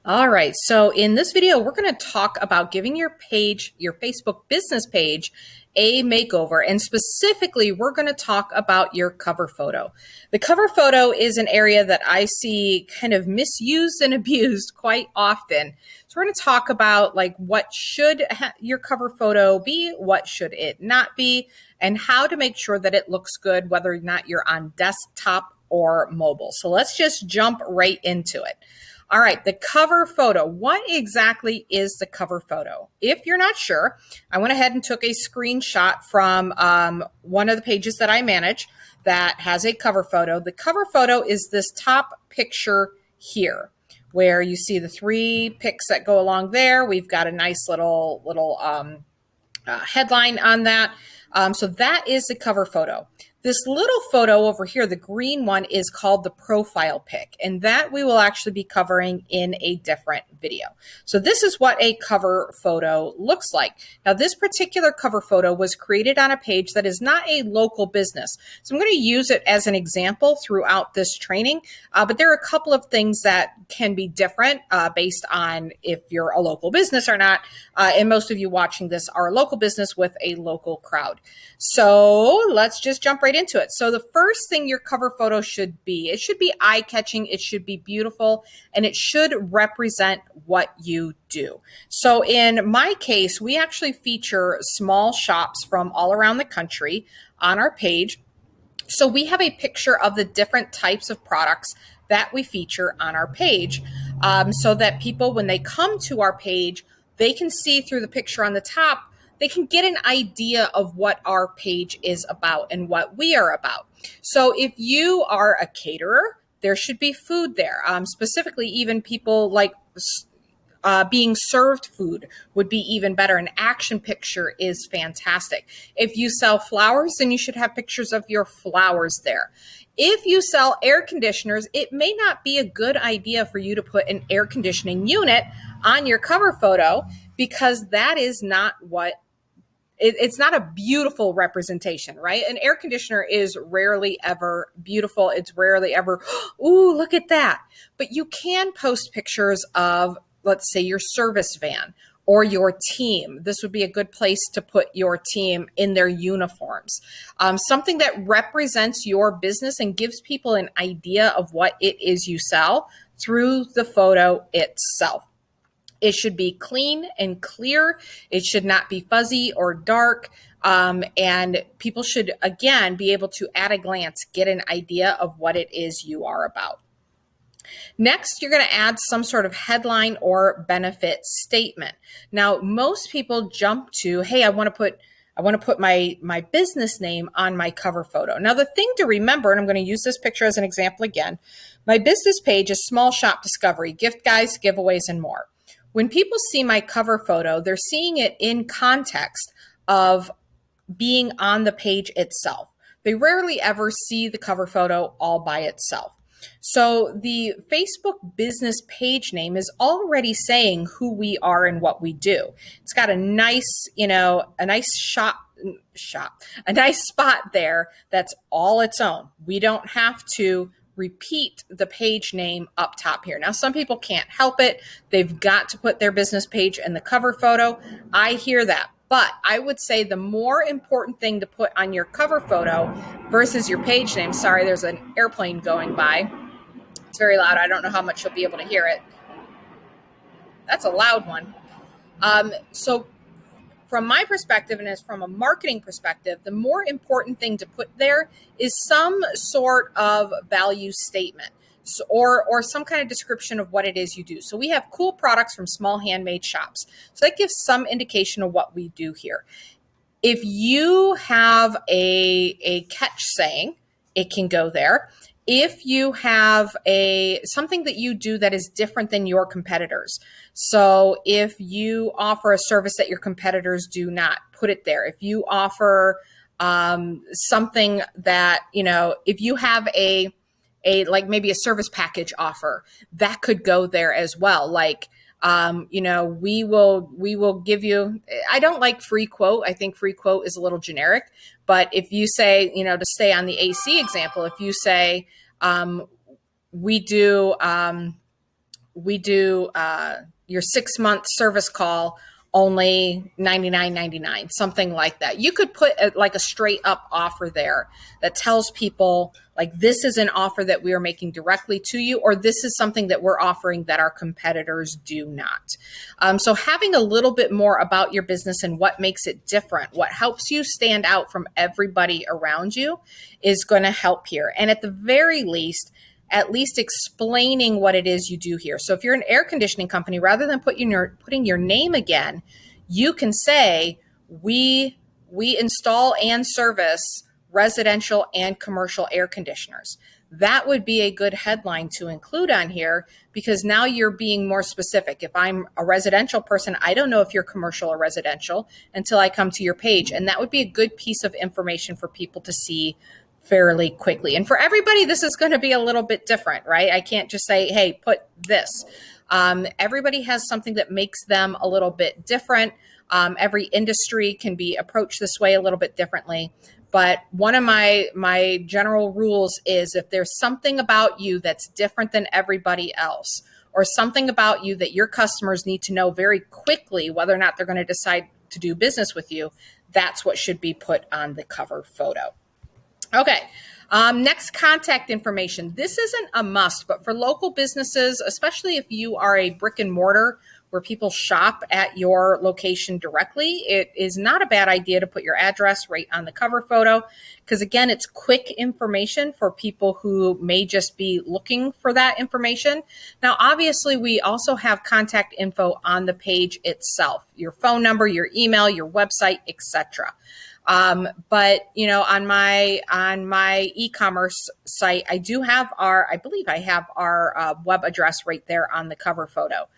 All right, so in this video, we're going to talk about giving your page, your Facebook business page, a makeover. And specifically, we're going to talk about your cover photo. The cover photo is an area that I see kind of misused and abused quite often. So we're going to talk about like what should your cover photo be, what should it not be, and how to make sure that it looks good, whether or not you're on desktop or mobile. So let's just jump right into it. All right, the cover photo. What exactly is the cover photo? If you're not sure, I went ahead and took a screenshot from one of the pages that I manage that has a cover photo. The cover photo is this top picture here, where you see the three pics that go along there. We've got a nice little headline on that. So that is the cover photo. This little photo over here, the green one, is called the profile pic, and that we will actually be covering in a different video. So this is what a cover photo looks like. Now, this particular cover photo was created on a page that is not a local business. So I'm going to use it as an example throughout this training, but there are a couple of things that can be different based on if you're a local business or not, and most of you watching this are a local business with a local crowd. So let's just jump right into it. So the first thing your cover photo should be, it should be eye-catching, it should be beautiful, and it should represent what you do. So in my case, we actually feature small shops from all around the country on our page. So we have a picture of the different types of products that we feature on our page, so that people, when they come to our page, they can see through the picture on the top, they can get an idea of what our page is about and what we are about. So if you are a caterer, there should be food there. Specifically, even people like being served food would be even better. An action picture is fantastic. If you sell flowers, then you should have pictures of your flowers there. If you sell air conditioners, it may not be a good idea for you to put an air conditioning unit on your cover photo, because that is not what it's not a beautiful representation, right? An air conditioner is rarely ever beautiful. It's rarely ever, ooh, look at that. But you can post pictures of, let's say, your service van or your team. This would be a good place to put your team in their uniforms. Something that represents your business and gives people an idea of what it is you sell through the photo itself. It should be clean and clear. It should not be fuzzy or dark. And people should, again, be able to, at a glance, get an idea of what it is you are about. Next, you're going to add some sort of headline or benefit statement. Now, most people jump to, hey, I want to put my business name on my cover photo. Now, the thing to remember, and I'm going to use this picture as an example again, my business page is small shop discovery, gift guides, giveaways, and more. When people see my cover photo, they're seeing it in context of being on the page itself. They rarely ever see the cover photo all by itself. So the Facebook business page name is already saying who we are and what we do. It's got a nice, a nice a nice spot there that's all its own. We don't have to repeat the page name up top here. Now, some people can't help it. They've got to put their business page in the cover photo. I hear that. But I would say the more important thing to put on your cover photo versus your page name, sorry, there's an airplane going by. It's very loud. I don't know how much you'll be able to hear it. That's a loud one. So from my perspective, and as from a marketing perspective, the more important thing to put there is some sort of value statement, or some kind of description of what it is you do. So we have cool products from small handmade shops. So that gives some indication of what we do here. If you have a catch saying, it can go there. If you have something that you do that is different than your competitors. So if you offer a service that your competitors do not, put it there. If you offer something that, if you have like maybe a service package offer, that could go there as well. Like, we will give you, I don't like free quote. I think free quote is a little generic, but if you say, to stay on the AC example, if you say, we do we do your 6-month service call only $99.99, something like that. You could put like a straight up offer there that tells people like, this is an offer that we are making directly to you, or this is something that we're offering that our competitors do not. So having a little bit more about your business and what makes it different, what helps you stand out from everybody around you, is going to help here. And at the very least, at least explaining what it is you do here. So if you're an air conditioning company, rather than putting your name again, you can say, we install and service residential and commercial air conditioners. That would be a good headline to include on here, because now you're being more specific. If I'm a residential person, I don't know if you're commercial or residential until I come to your page. And that would be a good piece of information for people to see fairly quickly. And for everybody, this is going to be a little bit different, right? I can't just say, hey, put this. Everybody has something that makes them a little bit different. Every industry can be approached this way a little bit differently. But one of my general rules is, if there's something about you that's different than everybody else, or something about you that your customers need to know very quickly whether or not they're going to decide to do business with you, that's what should be put on the cover photo. Okay. Next, contact information. This isn't a must, but for local businesses, especially if you are a brick and mortar where people shop at your location directly, it is not a bad idea to put your address right on the cover photo, because again, it's quick information for people who may just be looking for that information. Now, obviously, we also have contact info on the page itself, your phone number, your email, your website, etc. But you know, on my e-commerce site, I believe I have our web address right there on the cover photo,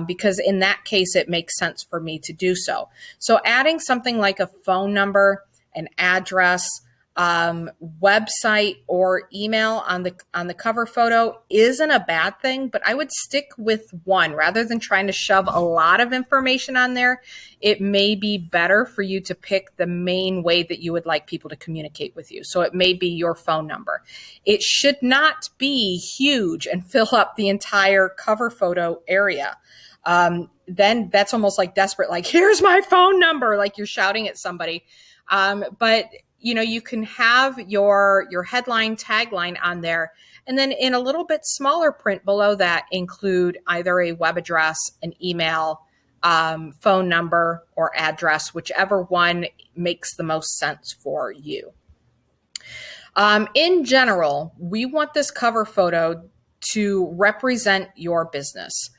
because in that case, it makes sense for me to do so. So adding something like a phone number, an address, website, or email on the cover photo isn't a bad thing, but I would stick with one rather than trying to shove a lot of information on there. It may be better for you to pick the main way that you would like people to communicate with you. So it may be your phone number. It should not be huge and fill up the entire cover photo area. Then that's almost like desperate, like, here's my phone number, like you're shouting at somebody. But you know, you can have your headline, tagline on there, and then in a little bit smaller print below that, include either a web address, an email, phone number, or address, whichever one makes the most sense for you. In general, we want this cover photo to represent your business.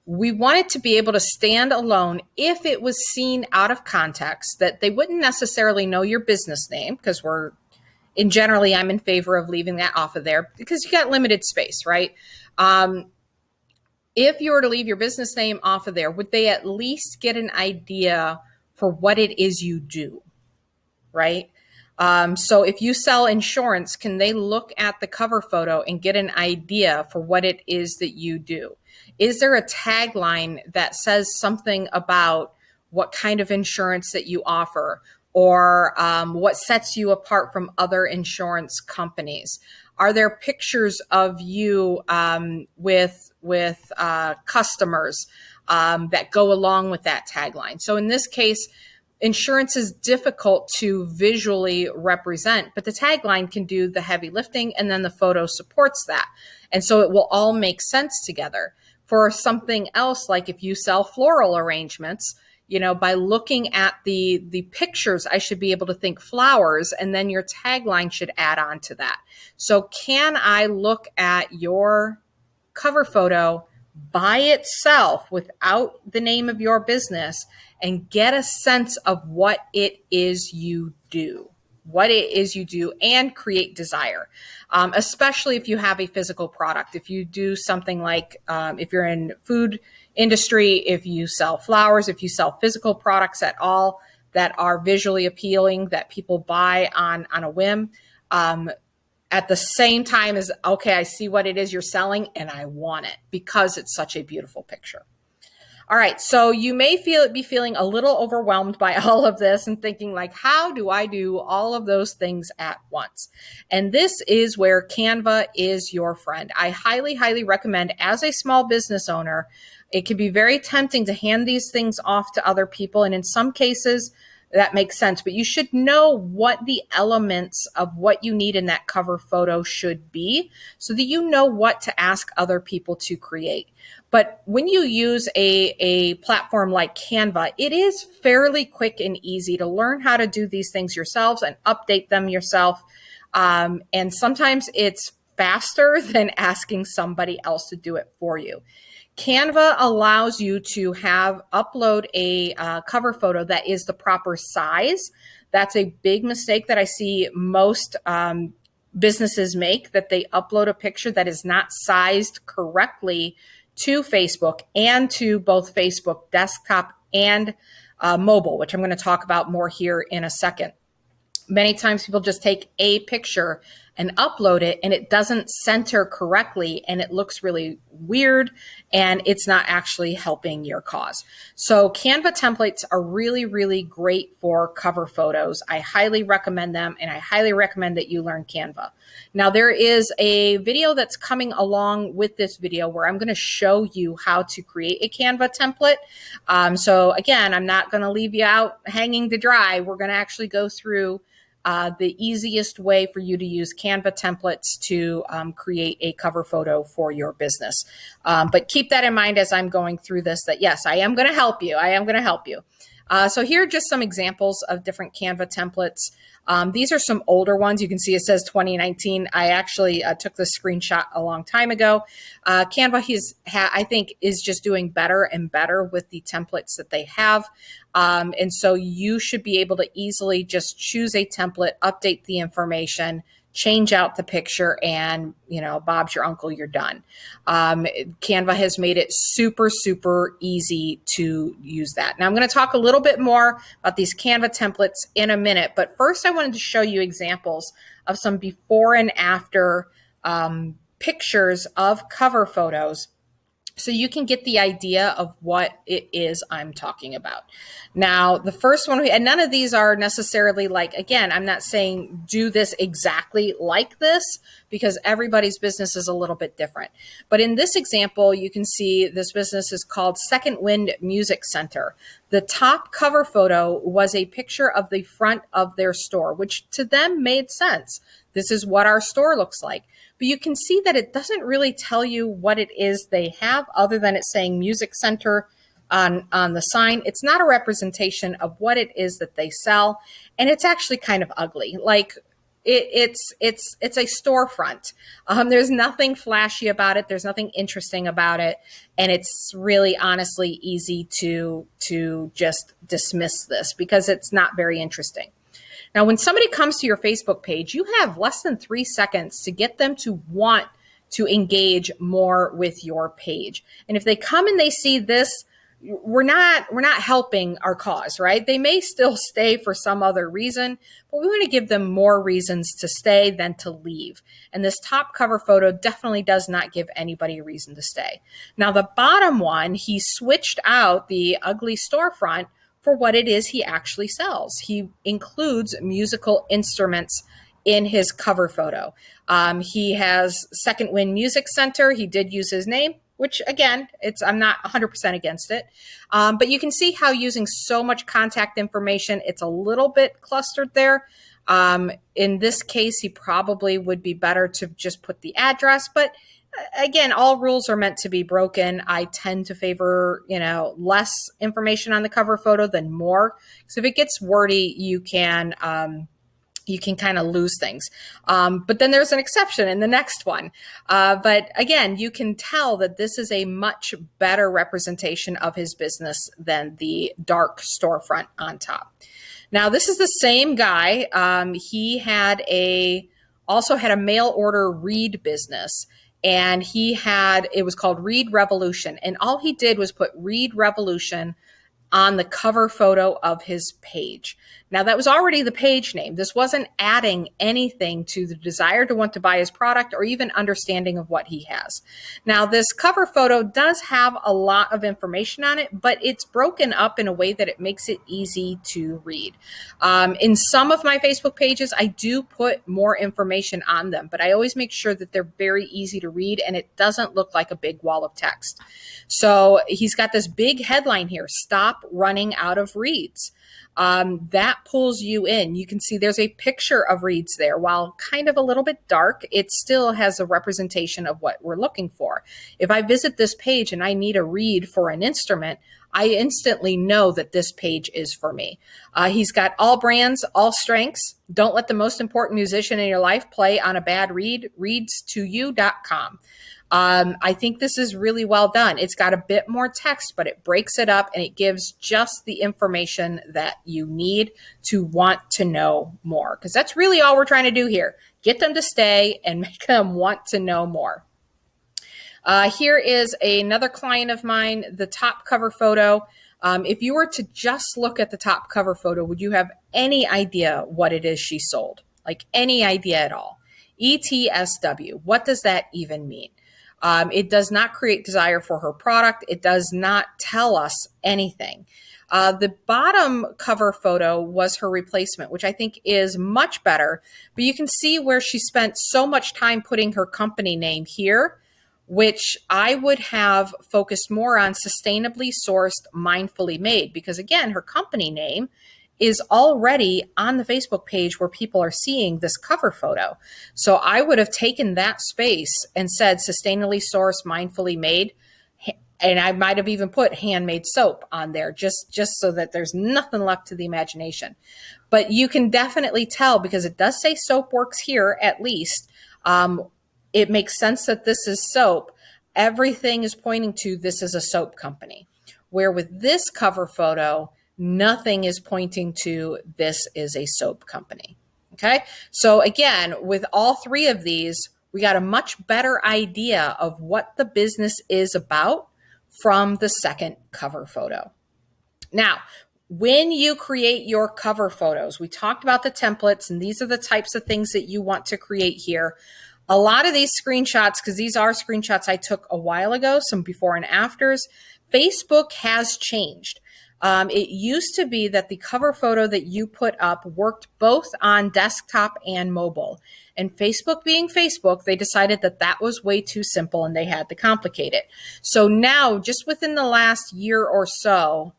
We want it to be able to stand alone if it was seen out of context, that they wouldn't necessarily know your business name, because I'm in favor of leaving that off of there because you got limited space, right? If you were to leave your business name off of there, would they at least get an idea for what it is you do, right? So if you sell insurance, can they look at the cover photo and get an idea for what it is that you do? Is there a tagline that says something about what kind of insurance that you offer, or what sets you apart from other insurance companies? Are there pictures of you with customers that go along with that tagline? So in this case, insurance is difficult to visually represent, but the tagline can do the heavy lifting, and then the photo supports that. And so it will all make sense together. For something else, like if you sell floral arrangements, you know, by looking at the pictures, I should be able to think flowers, and then your tagline should add on to that. So can I look at your cover photo by itself without the name of your business and get a sense of what it is you do? And create desire, especially if you have a physical product. If you do something like, if you're in food industry, if you sell flowers, if you sell physical products at all that are visually appealing, that people buy on a whim, at the same time as, okay, I see what it is you're selling and I want it because it's such a beautiful picture. All right, so you may be feeling a little overwhelmed by all of this and thinking like, how do I do all of those things at once? And this is where Canva is your friend. I highly, highly recommend, as a small business owner, it can be very tempting to hand these things off to other people. And in some cases, that makes sense, but you should know what the elements of what you need in that cover photo should be so that you know what to ask other people to create. But when you use a platform like Canva, it is fairly quick and easy to learn how to do these things yourselves and update them yourself. And sometimes it's faster than asking somebody else to do it for you. Canva allows you to upload a cover photo that is the proper size. That's a big mistake that I see most businesses make, that they upload a picture that is not sized correctly to Facebook and to both Facebook desktop and mobile, which I'm going to talk about more here in a second. Many times people just take a picture and upload it and it doesn't center correctly and it looks really weird and it's not actually helping your cause. So Canva templates are really, really great for cover photos. I highly recommend them and I highly recommend that you learn Canva. Now there is a video that's coming along with this video where I'm going to show you how to create a Canva template. So again, I'm not going to leave you out hanging to dry. We're going to actually go through the easiest way for you to use Canva templates to create a cover photo for your business. But keep that in mind as I'm going through this, that yes, I am going to help you. I am going to help you. So here are just some examples of different Canva templates. These are some older ones. You can see it says 2019. I actually took this screenshot a long time ago. Canva I think is just doing better and better with the templates that they have. And so you should be able to easily just choose a template, update the information, change out the picture, and, Bob's your uncle, you're done. Canva has made it super, super easy to use that. Now I'm going to talk a little bit more about these Canva templates in a minute, but first I wanted to show you examples of some before and after pictures of cover photos, so you can get the idea of what it is I'm talking about. Now, the first one, and none of these are necessarily like, again, I'm not saying do this exactly like this because everybody's business is a little bit different. But in this example, you can see this business is called Second Wind Music Center. The top cover photo was a picture of the front of their store, which to them made sense. This is what our store looks like. But you can see that it doesn't really tell you what it is they have other than it's saying Music Center on the sign. It's not a representation of what it is that they sell. And it's actually kind of ugly. Like it's a storefront. There's nothing flashy about it. There's nothing interesting about it. And it's really honestly easy to just dismiss this because it's not very interesting. Now, when somebody comes to your Facebook page, you have less than 3 seconds to get them to want to engage more with your page. And if they come and they see this, we're not helping our cause, right? They may still stay for some other reason, but we want to give them more reasons to stay than to leave. And this top cover photo definitely does not give anybody a reason to stay. Now, the bottom one, he switched out the ugly storefront for what it is he actually sells. He includes musical instruments in his cover photo. He has Second Wind Music Center. He did use his name, which again, I'm not 100% against it. But you can see how using so much contact information, it's a little bit clustered there. In this case, he probably would be better to just put the address, but again, all rules are meant to be broken. I tend to favor, less information on the cover photo than more. So if it gets wordy, you can kind of lose things. But then there's an exception in the next one. But again, you can tell that this is a much better representation of his business than the dark storefront on top. Now, this is the same guy. He also had a mail order read business. And it was called Read Revolution. And all he did was put Read Revolution on the cover photo of his page. Now, that was already the page name. This wasn't adding anything to the desire to want to buy his product or even understanding of what he has. Now, this cover photo does have a lot of information on it, but it's broken up in a way that it makes it easy to read. In some of my Facebook pages, I do put more information on them, but I always make sure that they're very easy to read and it doesn't look like a big wall of text. So he's got this big headline here, "Stop Running Out of Reads." That pulls you in. You can see there's a picture of reeds there. While kind of a little bit dark, it still has a representation of what we're looking for. If I visit this page and I need a reed for an instrument, I instantly know that this page is for me. He's got all brands, all strengths. Don't let the most important musician in your life play on a bad reed. Reads2you.com. I think this is really well done. It's got a bit more text, but it breaks it up and it gives just the information that you need to want to know more. Because that's really all we're trying to do here. Get them to stay and make them want to know more. Here is another client of mine, the top cover photo. If you were to just look at the top cover photo, would you have any idea what it is she sold? Like any idea at all? ETSW, what does that even mean? It does not create desire for her product. It does not tell us anything. The bottom cover photo was her replacement, which I think is much better. But you can see where she spent so much time putting her company name here, which I would have focused more on sustainably sourced, mindfully made, because again, her company name is already on the Facebook page where people are seeing this cover photo. So I would have taken that space and said sustainably sourced, mindfully made, and I might have even put handmade soap on there just so that there's nothing left to the imagination. But you can definitely tell because it does say Soap Works here at least. It makes sense that this is soap. Everything is pointing to this is a soap company. Where with this cover photo, nothing is pointing to this is a soap company. Okay. So again, with all three of these, we got a much better idea of what the business is about from the second cover photo. Now, when you create your cover photos, we talked about the templates, and these are the types of things that you want to create here. A lot of these screenshots, because these are screenshots I took a while ago, some before and afters, Facebook has changed. It used to be that the cover photo that you put up worked both on desktop and mobile. And Facebook being Facebook, they decided that that was way too simple and they had to complicate it. So now, just within the last year or so,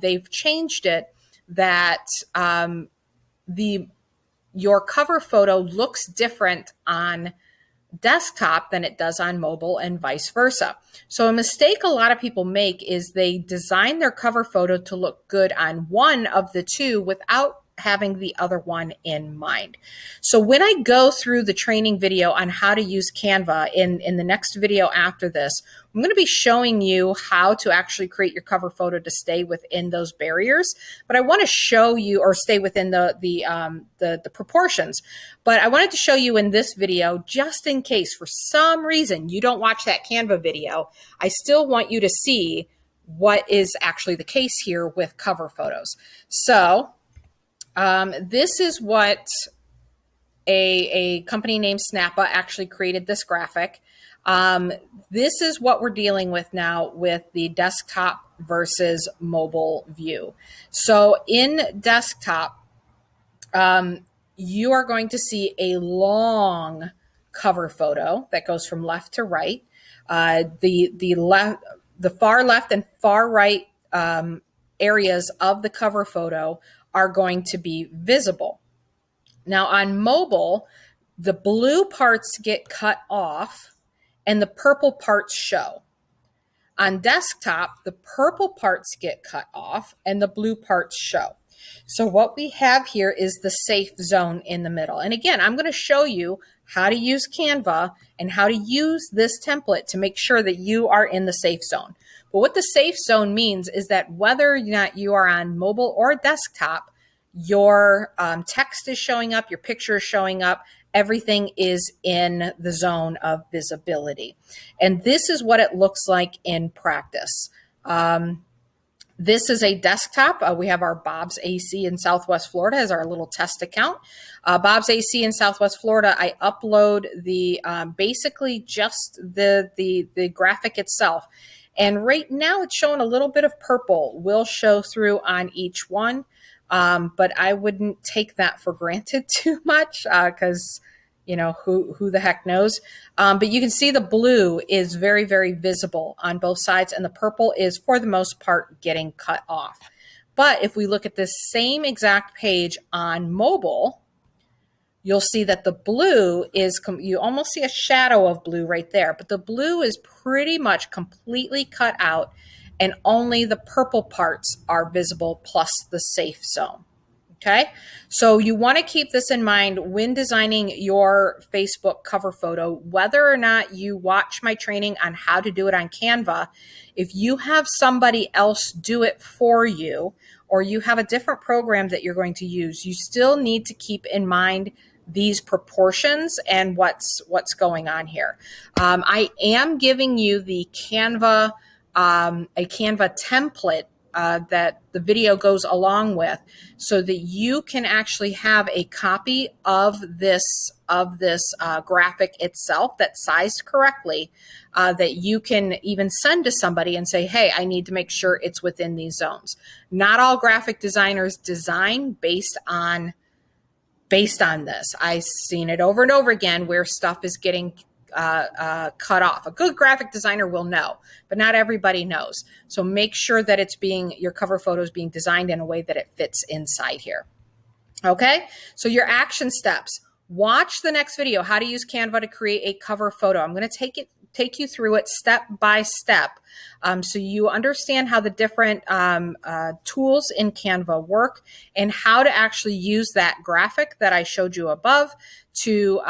they've changed it that your cover photo looks different on desktop than it does on mobile and vice versa. So a mistake a lot of people make is they design their cover photo to look good on one of the two without having the other one in mind. So when I go through the training video on how to use Canva in the next video after this, I'm going to be showing you how to actually create your cover photo to stay within those barriers. But I want to show you, or stay within the proportions. But I wanted to show you in this video, just in case for some reason you don't watch that Canva video, I still want you to see what is actually the case here with cover photos. So this is what a company named Snappa actually created this graphic. This is what we're dealing with now with the desktop versus mobile view. So in desktop, you are going to see a long cover photo that goes from left to right. The far left and far right areas of the cover photo are going to be visible. Now on mobile, the blue parts get cut off and the purple parts show. On desktop, the purple parts get cut off and the blue parts show. So what we have here is the safe zone in the middle. And again, I'm going to show you how to use Canva and how to use this template to make sure that you are in the safe zone. But what the safe zone means is that whether or not you are on mobile or desktop, your text is showing up, your picture is showing up, everything is in the zone of visibility. And this is what it looks like in practice. This is a desktop. We have our Bob's AC in Southwest Florida as our little test account. Bob's AC in Southwest Florida, I upload the basically just the graphic itself. And right now it's showing a little bit of purple. Will show through on each one, but I wouldn't take that for granted too much because you know, who the heck knows. But you can see the blue is very, very visible on both sides, and the purple is, for the most part, getting cut off. But if we look at this same exact page on mobile, you'll see that the blue is, you almost see a shadow of blue right there, but the blue is pretty much completely cut out, and only the purple parts are visible plus the safe zone. Okay, so you want to keep this in mind when designing your Facebook cover photo, whether or not you watch my training on how to do it on Canva. If you have somebody else do it for you, or you have a different program that you're going to use, you still need to keep in mind these proportions and what's going on here. I am giving you the Canva, a Canva template that the video goes along with, so that you can actually have a copy of this graphic itself that's sized correctly, that you can even send to somebody and say, hey, I need to make sure it's within these zones. Not all graphic designers design based on this. I've seen it over and over again where stuff is getting cut off. A good graphic designer will know, but not everybody knows. So make sure that your cover photo is being designed in a way that it fits inside here. Okay, so your action steps. Watch the next video, how to use Canva to create a cover photo. I'm going to take you through it step by step, so you understand how the different tools in Canva work and how to actually use that graphic that I showed you above to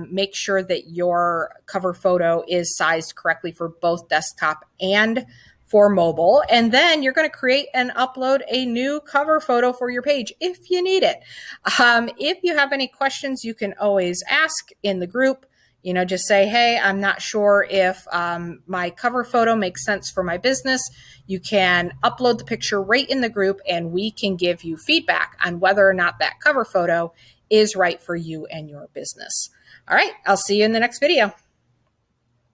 make sure that your cover photo is sized correctly for both desktop and for mobile. And then you're going to create and upload a new cover photo for your page if you need it. If you have any questions, you can always ask in the group. You know, just say, hey, I'm not sure if my cover photo makes sense for my business. You can upload the picture right in the group, and we can give you feedback on whether or not that cover photo is right for you and your business. All right, I'll see you in the next video.